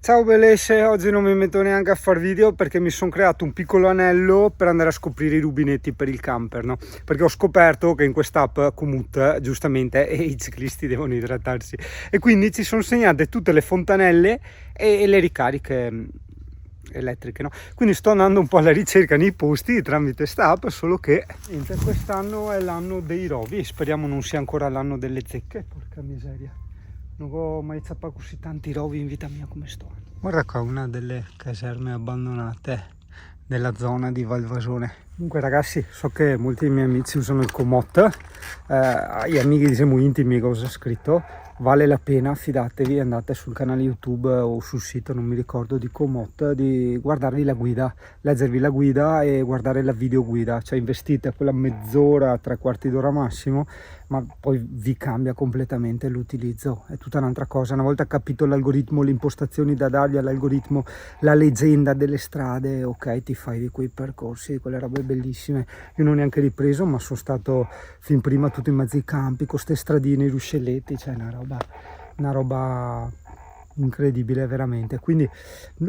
Ciao Belesce, oggi non mi metto neanche a far video perché mi sono creato un piccolo anello per andare a scoprire i rubinetti per il camper, no? Perché ho scoperto che in quest'app Komoot, giustamente, i ciclisti devono idratarsi e quindi ci sono segnate tutte le fontanelle e le ricariche elettriche, no? Quindi sto andando un po' alla ricerca nei posti tramite sta app, solo che quest'anno è l'anno dei rovi e speriamo non sia ancora l'anno delle zecche, porca miseria. Non ho mai zappato così tanti rovi in vita mia come sto. Guarda qua una delle caserme abbandonate della zona di Valvasone. Comunque ragazzi, so che molti dei miei amici usano il Komoot, gli amici diciamo intimi che ho scritto, vale la pena, fidatevi, andate sul canale YouTube o sul sito, non mi ricordo, di Komoot, di guardarvi la guida, leggervi la guida e guardare la videoguida, cioè investite quella mezz'ora, 3/4 d'ora massimo, ma poi vi cambia completamente l'utilizzo, è tutta un'altra cosa. Una volta capito l'algoritmo, le impostazioni da dargli all'algoritmo, la leggenda delle strade, ok, ti fai di quei percorsi, di quelle robe bellissime. Io non ho neanche ripreso, ma sono stato fin prima tutto in mezzo ai campi, con ste stradine, i ruscelletti, cioè una roba incredibile veramente. Quindi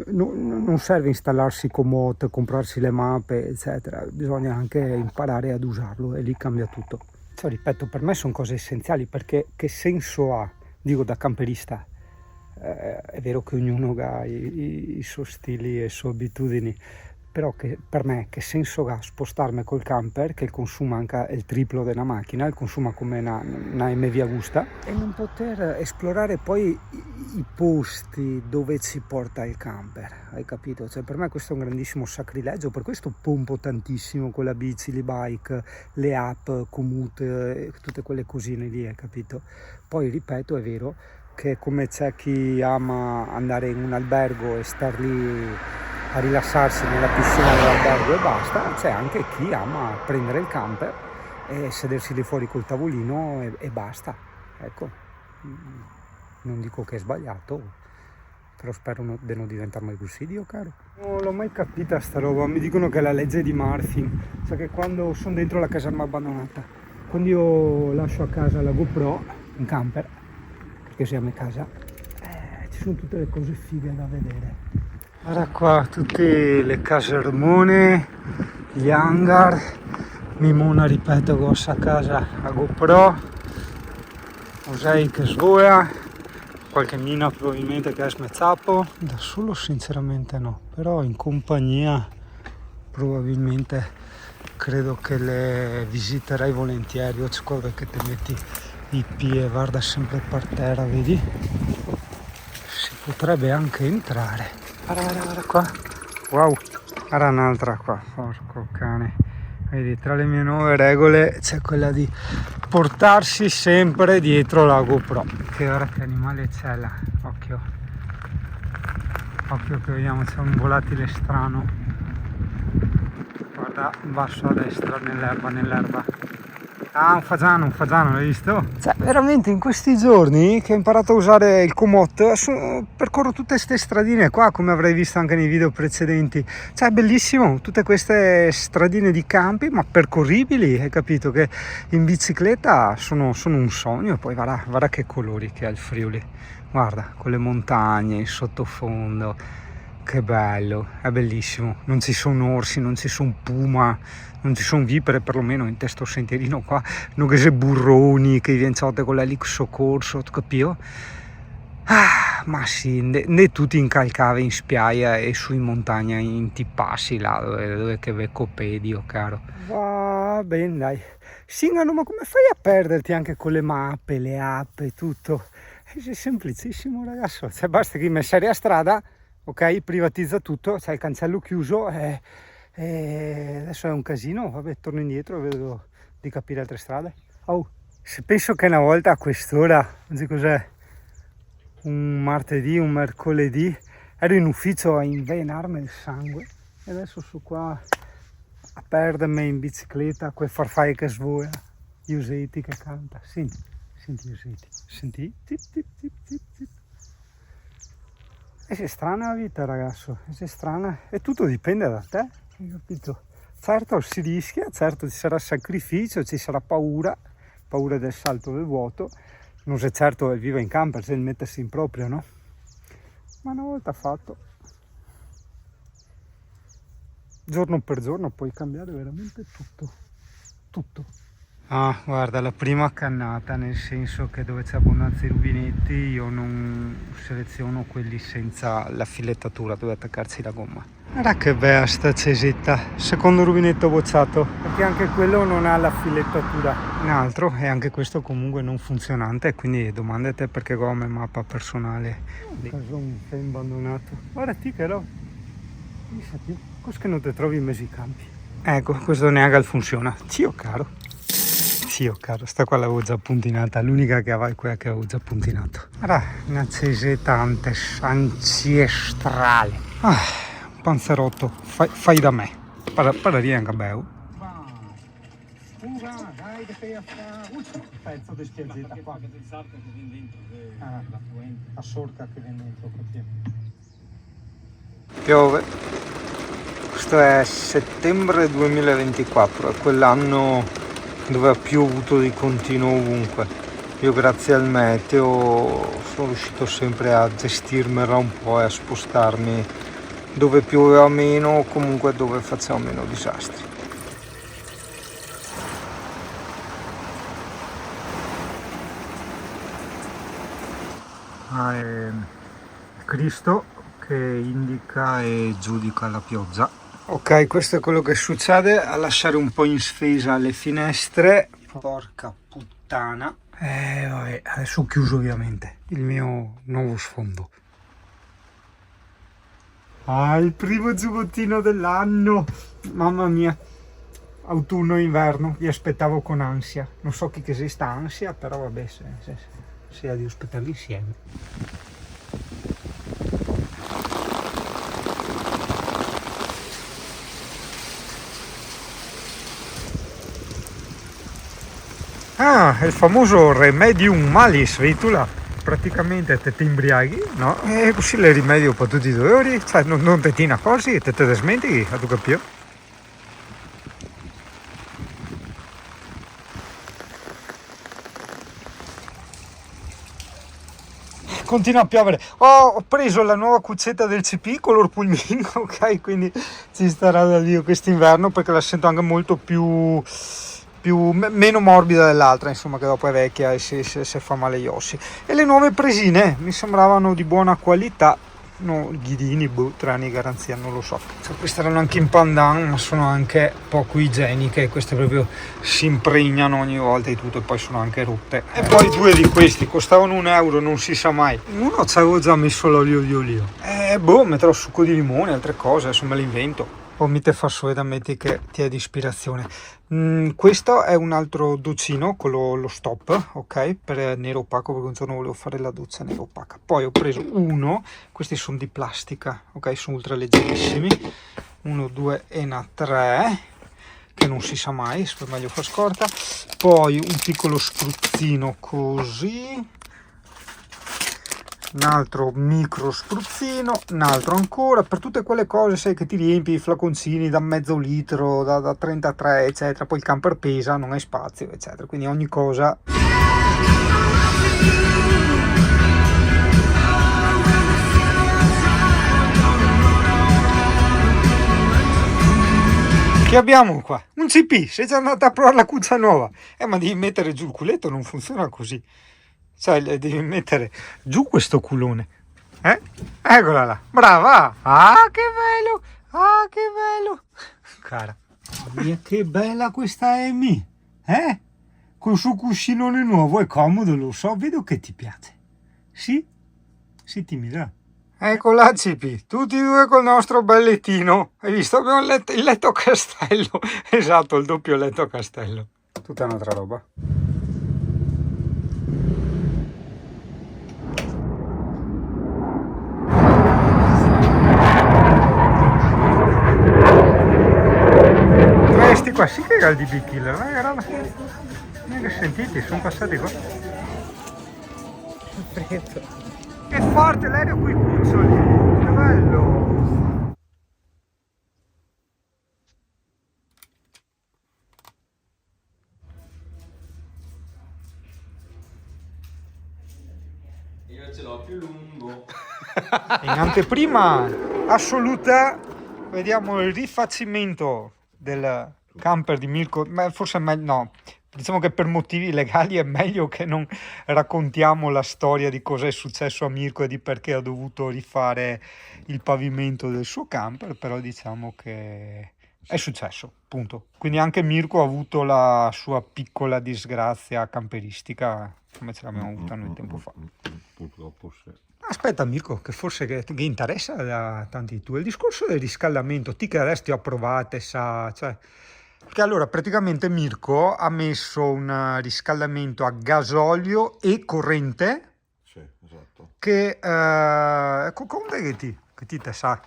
non serve installarsi Komoot, comprarsi le mappe eccetera, bisogna anche imparare ad usarlo e lì cambia tutto. Cioè, ripeto, per me sono cose essenziali, perché che senso ha, dico da camperista, è vero che ognuno ha i suoi stili e le sue abitudini, però che per me che senso ha spostarmi col camper che consuma anche il triplo della macchina, il consuma come una MV Agusta, e non poter esplorare poi i posti dove ci porta il camper, hai capito? Cioè, per me questo è un grandissimo sacrilegio, per questo pompo tantissimo con la bici, l'e-bike, le app, Komoot, tutte quelle cosine lì, hai capito? Poi ripeto, è vero che come c'è chi ama andare in un albergo e star lì a rilassarsi nella piscina dell'albergo e basta, c'è anche chi ama prendere il camper e sedersi lì fuori col tavolino e basta. Ecco, non dico che è sbagliato, però spero di non diventare mai sussidio, caro. Non l'ho mai capita sta roba, mi dicono che è la legge di Murphy, cioè che quando sono dentro la caserma abbandonata, quando io lascio a casa la GoPro in camper, perché siamo in casa, ci sono tutte le cose fighe da vedere. Guarda qua tutte le casermone, gli hangar, Mimona, ripeto, gossa a casa a GoPro, Osei che svoia, qualche mina probabilmente che è smezzato, da solo sinceramente no, però in compagnia probabilmente credo che le visiterei volentieri. Oggi qua che ti metti i piedi e guarda sempre per terra, vedi? Si potrebbe anche entrare. Guarda qua, wow, guarda un'altra qua, porco cane. Vedi, tra le mie nuove regole c'è quella di portarsi sempre dietro la GoPro. Che ora che animale c'è là, occhio che vediamo, c'è un volatile strano, guarda basso a destra nell'erba. Ah, un fagiano, l'hai visto? Cioè, veramente in questi giorni che ho imparato a usare il Komoot, percorro tutte queste stradine qua, come avrei visto anche nei video precedenti. Cioè, è bellissimo, tutte queste stradine di campi, ma percorribili, hai capito? Che in bicicletta sono un sogno. Poi guarda che colori che ha il Friuli. Guarda, con le montagne in sottofondo. Che bello, è bellissimo, non ci sono orsi, non ci sono puma, non ci sono vipere, perlomeno in questo sentierino qua, non che se burroni che vinciote con l'elixo corso, capito? Ah, ma sì, ne tutti incalcave in spiaggia e su in montagna in ti passi là dove che becco pedio, caro. Va bene, dai. Singano, ma come fai a perderti anche con le mappe, le app e tutto? È semplicissimo, ragazzo, cioè basta che mi sei a strada, ok, privatizza tutto, c'è il cancello chiuso e adesso è un casino, vabbè, torno indietro e vedo di capire altre strade. Oh, se penso che una volta a quest'ora, oggi cos'è? Un martedì, un mercoledì, ero in ufficio a invenarmi il sangue e adesso sono qua a perdermi in bicicletta, quel farfalla che svoia, Iuseti che canta, senti Iuseti, senti? Zip, zip, zip, zip, zip. E sei strana la vita, ragazzo, sei strana, e tutto dipende da te, hai capito? Certo si rischia, certo ci sarà sacrificio, ci sarà paura del salto del vuoto, non sei certo il vivo in camper, se il mettersi in proprio, no? ma una volta fatto, giorno per giorno puoi cambiare veramente tutto. Ah, guarda, la prima cannata, nel senso che dove c'è abbondanza di rubinetti io non seleziono quelli senza la filettatura dove attaccarsi la gomma. Guarda che bella sta cesetta, secondo rubinetto bocciato, perché anche quello non ha la filettatura. Un altro, e anche questo comunque non funzionante, quindi domandate perché gomme mappa personale. Caso un film abbandonato. Guardati che roba, così che non ti trovi in mezzo ai campi. Ecco, questo neanche funziona, zio caro. Sì, caro, sta qua l'avevo già puntinata, l'unica che aveva è quella che avevo già puntinato. Guarda, una cesetta ancestrale. Ah, panzerotto, fai da me. Pararia anche bello. Dai, che sei a ultimo pezzo di spiazzetta qua. La sorca che viene dentro così. Piove. Questo è settembre 2024, è quell'anno dove ha piovuto di continuo ovunque. Io grazie al meteo sono riuscito sempre a gestirmela un po' e a spostarmi dove pioveva meno o comunque dove faceva meno disastri. È Cristo che indica e giudica la pioggia. Ok, questo è quello che succede a lasciare un po' in sfesa le finestre. Porca puttana. Vabbè, adesso ho chiuso ovviamente il mio nuovo sfondo. Ah, il primo giubbottino dell'anno. Mamma mia. Autunno e inverno, li aspettavo con ansia. Non so chi che sia sta ansia, però vabbè, se ha di aspettarli insieme. Ah, il famoso remedium malis, vedi tu là? Praticamente te ti imbriaghi, no? E così il rimedio per tutti i dolori, cioè non ti tina così, te smenti, a tu capire? Continua a piovere. Ho preso la nuova cuccetta del CP color pulmino, ok? Quindi ci starà da Dio quest'inverno perché la sento anche molto meno morbida dell'altra, insomma, che dopo è vecchia e se fa male gli ossi. E le nuove presine mi sembravano di buona qualità, no, ghidini, 3 anni di garanzia, non lo so. Cioè, queste erano anche in pandan, ma sono anche poco igieniche, queste proprio si impregnano ogni volta di tutto e poi sono anche rotte. E poi 2 di questi costavano €1, non si sa mai. In uno ci avevo già messo l'olio di olio. Metterò succo di limone, altre cose, adesso me le invento. O mi te fa da metti che ti è di ispirazione. Questo è un altro docino con lo stop, ok, per nero opaco, perché un giorno volevo fare la doccia nero opaca. Poi ho preso uno, questi sono di plastica, ok, sono ultra leggerissimi, 1, 2 e 3, che non si sa mai, è meglio far scorta. Poi un piccolo spruzzino così, un altro micro spruzzino, un altro ancora, per tutte quelle cose, sai, che ti riempi i flaconcini da mezzo litro, da 33 eccetera, poi il camper pesa, non hai spazio eccetera, quindi ogni cosa. Che abbiamo qua? Un CP, sei già andata a provare la cuccia nuova, ma devi mettere giù il culetto, non funziona così. Cioè, devi mettere giù questo culone. Eccola là. Brava. Ah, che bello. Ah, che bello. Cara. Mia, che bella questa Amy. Col suo cuscinone nuovo. È comodo, lo so. Vedo che ti piace. Sì? Sì, timida. Eccola, CP. Tutti e due col nostro bel lettino. Hai visto? Abbiamo il letto a castello. Esatto, il doppio letto a castello. Tutta un'altra roba. Questi qua sì che era il DB Killer, non li sentiti, sono passati qua. Freddo. Che forte l'aereo con i cuccioli, che bello! Io ce l'ho più lungo. In anteprima assoluta vediamo il rifacimento del camper di Mirko, ma forse è meglio, no, diciamo che per motivi legali è meglio che non raccontiamo la storia di cosa è successo a Mirko e di perché ha dovuto rifare il pavimento del suo camper, però diciamo che è successo, punto. Quindi anche Mirko ha avuto la sua piccola disgrazia camperistica, come ce l'abbiamo avuta noi tempo fa. Purtroppo sì. Aspetta Mirko, che forse che interessa a tanti tu, il discorso del riscaldamento, ti che adesso ti ho provate, sa, cioè, perché allora praticamente Mirko ha messo un riscaldamento a gasolio e corrente Sì, esatto. che, come che ti te sa,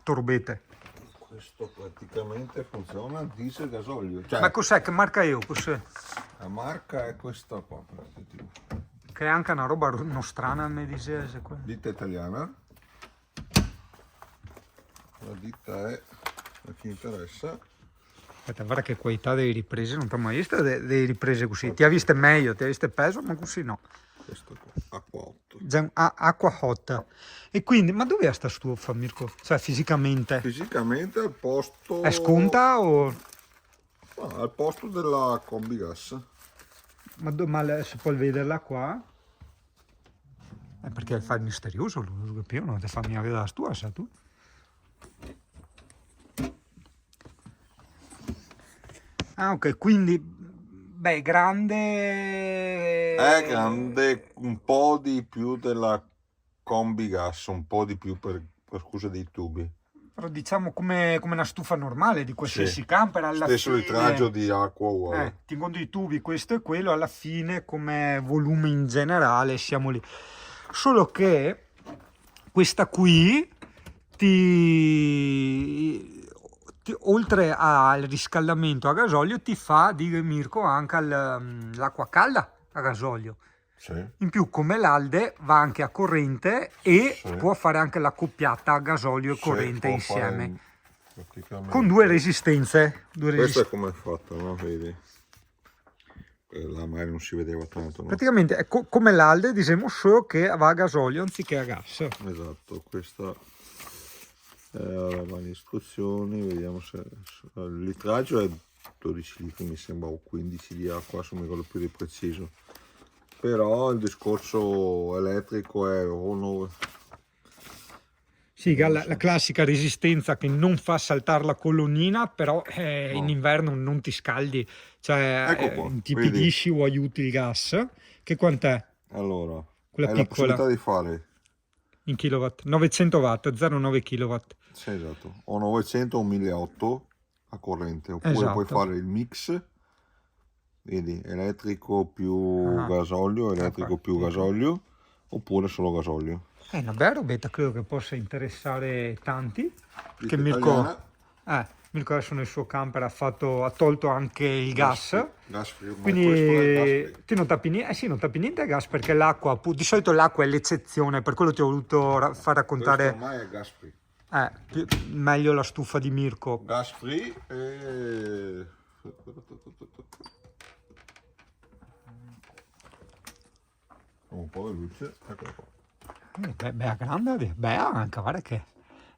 torbete. Questo praticamente funziona diesel gasolio. Cioè, Ma cos'è, che marca io? Cos'è? la marca è questa qua, praticamente. Che è anche una roba nostrana, mi dice. Ditta italiana. La ditta è, a chi interessa, Aspetta, guarda che qualità delle riprese, non ti ho mai visto delle riprese così. Ti ha viste meglio, ti ha viste peso, ma così no. questo qua, Acqua 8. Acqua hot. E quindi, ma dov'è sta stufa, Mirko? Cioè, fisicamente? Fisicamente al posto... È sconta o... No, al posto della combi gas. Ma si può vederla qua? Perché fa il misterioso, lo capivo, non ti fa mica vedere la stua, sai tu? Ah, ok, quindi, beh, grande... È grande un po' di più della combi gas, un po' di più per scusa dei tubi. Però diciamo come una stufa normale di qualsiasi Sì. camper, alla Stesso fine... litraggio di acqua uguale. Ti conto i tubi, questo e quello, alla fine come volume in generale siamo lì. Solo che questa qui oltre al riscaldamento a gasolio ti fa, dico Mirko, anche l'acqua calda a gasolio. Sì. In più come l'Alde va anche a corrente e Sì. può fare anche l'accoppiata a gasolio e Sì, corrente può insieme. praticamente. Con due resistenze. Questo è come è fatto, no? Vedi? Là magari non si vedeva tanto, no? Praticamente è come l'Alde, diciamo, solo che va a gasolio anziché a gas. Esatto, questa è le istruzioni, vediamo se il litraggio è 12 litri, mi sembra, o 15 di acqua, adesso mi ricordo più di preciso. Però il discorso elettrico è o 9. Sì, la classica resistenza che non fa saltare la colonnina, però No. in inverno non ti scaldi, cioè Ecco qua, ti vedi? pedisci o aiuti il gas. Che quant'è? Allora, Quella hai la piccola possibilità di fare, in kilowatt? 900 watt, 0,9 kilowatt. sì, esatto, o 900 o 1800 a corrente, oppure puoi Esatto. fare il mix, vedi, elettrico più Ah, gasolio, elettrico più tipo. gasolio, oppure solo gasolio. È una bella robetta, credo che possa interessare tanti. Perché Ditta Mirko, italiana, Mirko adesso nel suo camper ha tolto anche il gas. gas free, ma Quindi questo è gas free. ti non tappi niente, sì, non tappi niente a gas perché l'acqua, di solito l'acqua è l'eccezione, per quello ti ho voluto far Questo raccontare ormai è gas free. meglio la stufa di Mirko. Gas free e... un po' di luce, ecco qua. Beh, grande, beh, anche, guarda che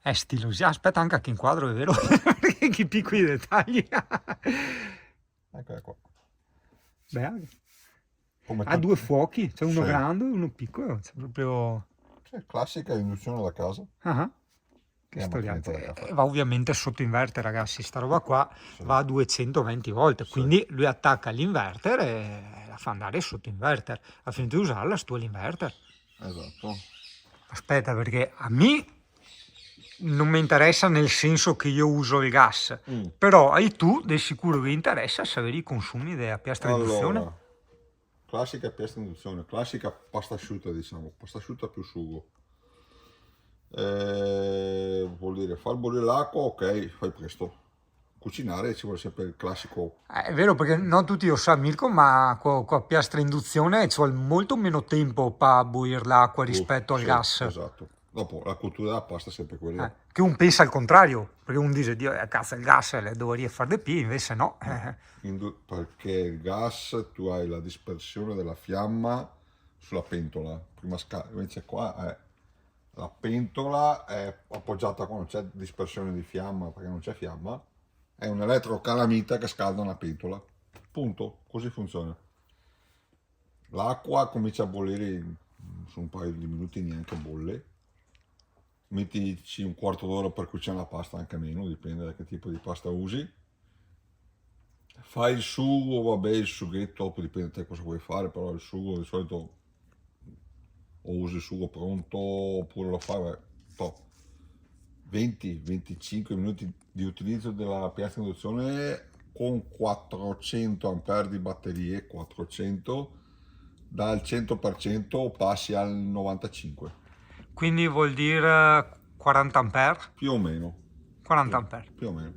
è stilosa. Aspetta anche che inquadro, è vero? Perché chi piccoli dettagli. Eccola qua. Beh, Come ha due fuochi, c'è uno Sì. grande e uno piccolo, c'è proprio... Sì, classica induzione da casa. Ah, che È storiante. macchinetta da caffè. Va ovviamente sotto inverter, ragazzi, sta roba qua Sì. va a 220 volt, Sì. quindi lui attacca l'inverter e la fa andare sotto inverter. Ha finito di usarla, stu l'inverter. Esatto. Aspetta, perché a me non mi interessa nel senso che io uso il gas, però hai tu del sicuro che interessa sapere i consumi della piastra induzione. Allora, classica piastra induzione, classica pasta asciutta, diciamo, pasta asciutta più sugo. Vuol dire far bollire l'acqua, ok, fai presto. Cucinare ci vuole sempre il classico. È vero perché non tutti lo sanno Mirko, ma con la piastra induzione ci vuole molto meno tempo per bollire l'acqua rispetto al Sì, gas. Esatto. Dopo la cottura della pasta è sempre quella. Che un pensa al contrario, perché un dice, Dio, cazzo il gas le doveria fare di più, invece no. Perché il gas tu hai la dispersione della fiamma sulla pentola, prima invece qua La pentola è appoggiata quando c'è dispersione di fiamma, perché non c'è fiamma, è un elettrocalamita che scalda una pentola. Punto, così funziona. L'acqua comincia a bollire su un paio di minuti, neanche bolle. Mettici un quarto d'ora per cucinare la pasta, anche meno, dipende da che tipo di pasta usi. Fai il sugo, vabbè, il sughetto, dopo dipende da te cosa vuoi fare, però il sugo di solito o usi il sugo pronto oppure lo fai, vabbè, top. 20-25 minuti di utilizzo della piastra di induzione con 400 ampere di batterie, 400, dal 100% passi al 95, Quindi vuol dire 40 ampere? più o meno, 40 ampere. più o meno.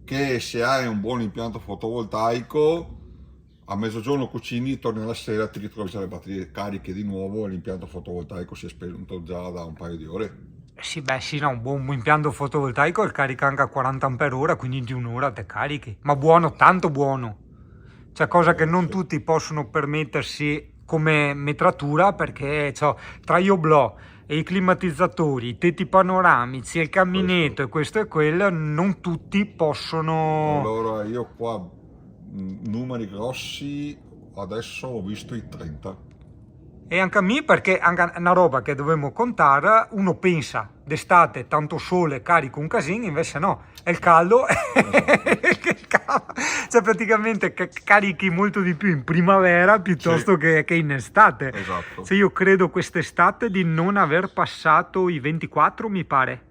Che se hai un buon impianto fotovoltaico, a mezzogiorno cucini, torni alla sera, ti ritrovi già le batterie cariche di nuovo e l'impianto fotovoltaico si è spento già da un paio di ore. Sì, beh, sì, no, un buon impianto fotovoltaico carica anche a 40 ampere ora, quindi di un'ora te carichi. Ma buono, tanto buono. Cioè, cosa che non Sì. tutti possono permettersi come metratura, perché cioè, tra gli oblò e i climatizzatori, i tetti panoramici, il caminetto e questo e quello, non tutti possono... Allora io qua numeri grossi, adesso ho visto i 30. E anche a me, perché anche una roba che dovremmo contare, uno pensa d'estate tanto sole carico un casino, invece no, è il caldo, cioè praticamente carichi molto di più in primavera piuttosto Sì, che in estate. esatto. Cioè io credo quest'estate di non aver passato i 24, mi pare.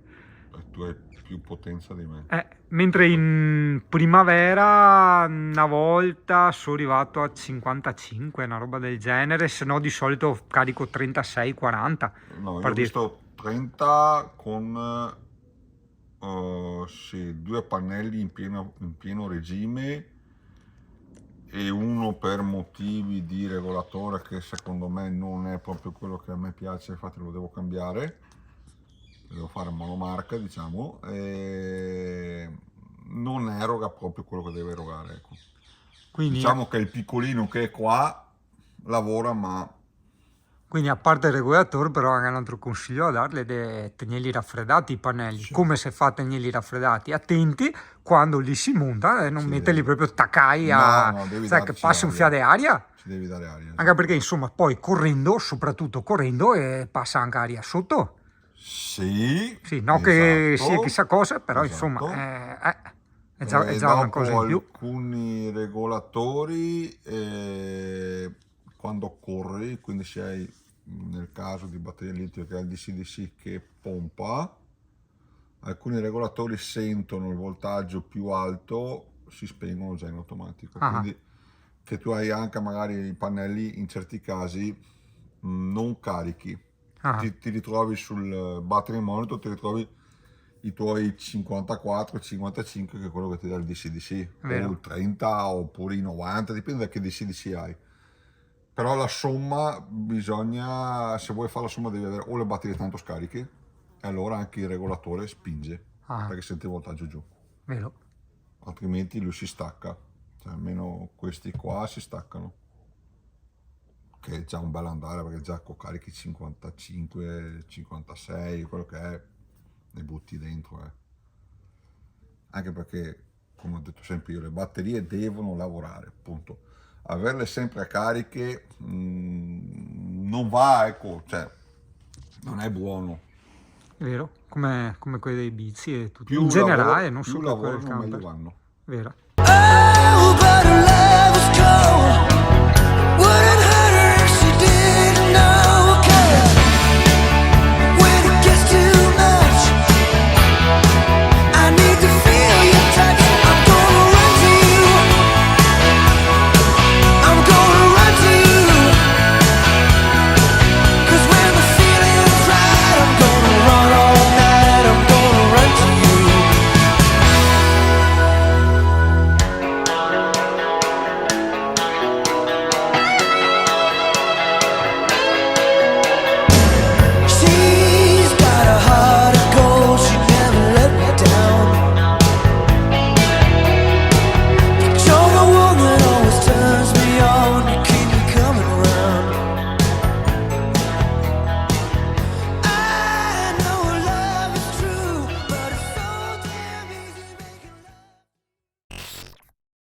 E tu hai più potenza di me. Mentre in primavera una volta sono arrivato a 55, una roba del genere, se no di solito carico 36-40. No, io Per ho dire. visto 30 con sì, due pannelli in pieno regime e uno per motivi di regolatore che secondo me non è proprio quello che a me piace, infatti lo devo cambiare, devo fare monomarca, diciamo, e non eroga proprio quello che deve erogare, ecco. Quindi, Diciamo che il piccolino che è qua lavora, ma quindi a parte il regolatore, però anche un altro consiglio da darle è tenerli raffreddati i pannelli. sì, Come se fa a tenerli raffreddati? Attenti quando li si monta e non sì, metterli proprio taccai a... no, devi sai che darci passi un aria, fiato d'aria? ci devi dare aria. Anche perché insomma poi correndo, soprattutto correndo, passa anche aria sotto. Sì, Sì, no che sia esatto, chissà cosa, però insomma esatto. è E già una cosa dopo in più. alcuni regolatori, quando corri, quindi se hai nel caso di batteria litio che ha il DC-DC che pompa, alcuni regolatori sentono il voltaggio più alto, si spengono già in automatico. Ah, Quindi che tu hai anche magari i pannelli in certi casi non carichi, ah, ti ritrovi sul battery monitor, ti ritrovi i tuoi 54, 55 che è quello che ti dà il DC-DC, è o vero. il 30 oppure i 90, dipende da che DC-DC hai. Però la somma bisogna, se vuoi fare la somma devi avere o le batterie tanto scariche e allora anche il regolatore spinge Ah, perché sente il voltaggio giù, vero. altrimenti lui si stacca, cioè almeno questi qua si staccano, che è già un bel andare perché già con carichi 55, 56, quello che è, ne butti dentro. Anche perché, come ho detto sempre io, le batterie devono lavorare, appunto. Averle sempre a cariche non va, ecco, cioè non è buono. È vero, come quelli dei bici e tutto. In Più, generale, non più so per quello del lavorano meglio camper. vanno. Vero.